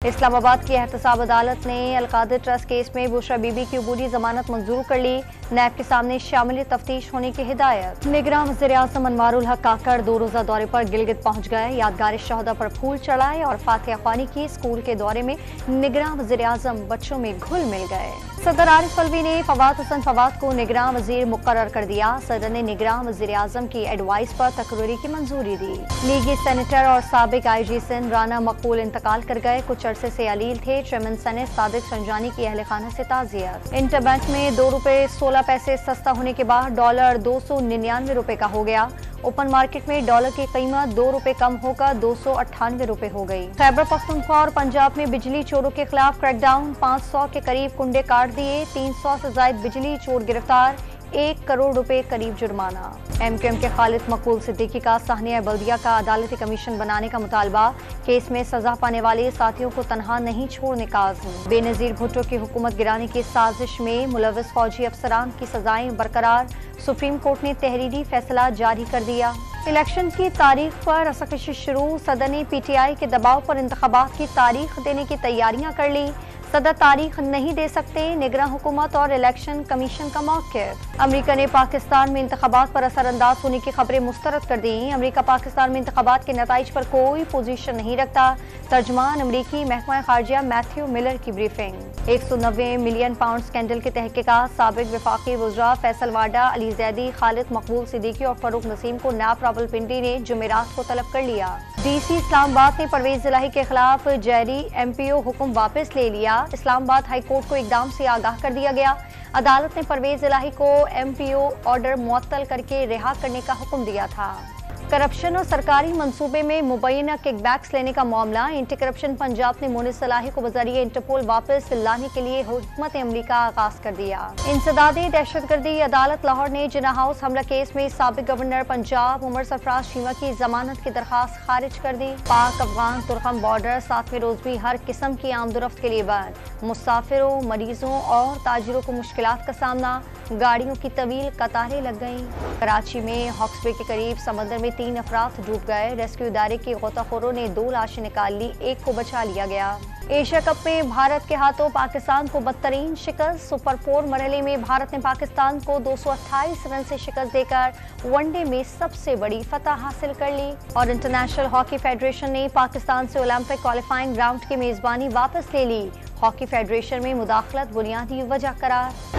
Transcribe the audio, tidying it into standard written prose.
इस्लामाबाद की एहतसाब अदालत ने अलकादिर ट्रस्ट केस में बुशरा बीबी की अबूरी जमानत मंजूर कर ली। नैब के सामने शामिल तफ्तीश होने की हिदायत। निगरां वज़ीर आज़म अनवारुल हक काकड़ 2 रोज़ा दौरे पर गिलगित पहुंच गए। यादगार शहदा पर फूल चढ़ाए और फातिहा ख्वानी की। स्कूल के दौरे में निगरां वज़ीर आज़म बच्चों में घुल मिल गए। सदर आरिफ अलवी ने फवाद हसन फवाद को निगरां वज़ीर मुकर्रर कर दिया। सदर ने निगरां वज़ीर आज़म की एडवाइस पर तकरीरी की मंजूरी दी। लीगी सेनेटर और साबिक IG सिंध राना मकबूल इंतकाल कर गए। कुछ अरसे से अलील थे। चेयरमैन सेनेट सादिक संजानी की अहले खाना से ताज़ियत। इंटरबैंक में 2 रुपए 16 पैसे सस्ता होने के बाद डॉलर 299 रुपए का हो गया। ओपन मार्केट में डॉलर की कीमत 2 रुपए कम होकर 298 रुपए हो गई। खैबर पख्तूनख्वा और पंजाब में बिजली चोरों के खिलाफ क्रैकडाउन। 500 के करीब कुंडे काट दिए। 300 से ज्यादा बिजली चोर गिरफ्तार। 1 करोड़ रुपए करीब जुर्माना। MQM के खालिद मकबूल सिद्दीकी का साहनिया बल्दिया का अदालती कमीशन बनाने का मुतालबा। केस में सजा पाने वाले साथियों को तनहा नहीं छोड़ने का आज़म। बेनजीर भुट्टो की हुकूमत गिराने की साजिश में मुलव्वस फौजी अफसरान की सजाएं बरकरार। सुप्रीम कोर्ट ने तहरीरी फैसला जारी कर दिया। इलेक्शन की तारीख पर रसाकशी शुरू। सदर ने PTI के दबाव पर इंतखाबात की तारीख देने की तैयारियां कर ली। सदर तारीख नहीं दे सकते। निगरां हुकूमत और इलेक्शन कमीशन का मौक़िफ़। अमरीका ने पाकिस्तान में इंतखाबात पर असरअंदाज होने की खबरें मुस्तरद कर दी। अमरीका पाकिस्तान में इंतखाबात के नताइज पर कोई पोजीशन नहीं रखता। तर्जमान अमरीकी महकमा खारजिया मैथ्यू मिलर की ब्रीफिंग। 190 मिलियन पाउंड स्कैंडल की तहकीकात। साबिक वफाकी वज़रा फैसल वाडा, अली जैदी, खालिद मकबूल सिद्दीकी और फरूक नसीम को नैब रावलपिंडी ने जुमेरात को तलब कर लिया। DC इस्लामाबाद ने परवेज इलाही के खिलाफ जारी MPO हुक्म वापस ले लिया। इस्लामाबाद हाई कोर्ट को इकदाम से आगाह कर दिया गया। अदालत ने परवेज इलाही को MPO ऑर्डर मुअत्तल करके रिहा करने का हुक्म दिया था। करप्शन और सरकारी मंसूबे में मुबैना किकबैक्स लेने का मामला। एंटी करप्शन पंजाब ने मोनिस सलाही को बजरिए इंटरपोल वापस लाने के लिए हुकूमत अमली का आगाज कर दिया। इंसदादी दहशतगर्दी अदालत लाहौर ने जिना हाउस हमला केस में साबिक गवर्नर पंजाब उमर सरफराज शीमा की जमानत की दरखास्त खारिज कर दी। पाक अफगान तुर्कम बॉर्डर 7वें रोज भी हर किस्म की आमदोरफ्त के लिए बंद। मुसाफिरों, मरीजों और ताजिरों को मुश्किलात का सामना। गाड़ियों की तवील कतारें लग गईं। कराची में हॉक्सबे के करीब समंदर में 3 अफराद डूब गए। रेस्क्यू इदारे के गोताखोरों ने 2 लाशें निकाल ली। 1 को बचा लिया गया। एशिया कप में भारत के हाथों पाकिस्तान को बदतरीन शिकस्त। सुपर 4 मरहले में भारत ने पाकिस्तान को 228 रन से शिकस्त देकर वनडे में सबसे बड़ी फतह हासिल कर ली। और इंटरनेशनल हॉकी फेडरेशन ने पाकिस्तान से ओलंपिक क्वालिफाइंग राउंड की मेजबानी वापस ले ली। हॉकी फेडरेशन में मुदाखलत बुनियादी वजह करार।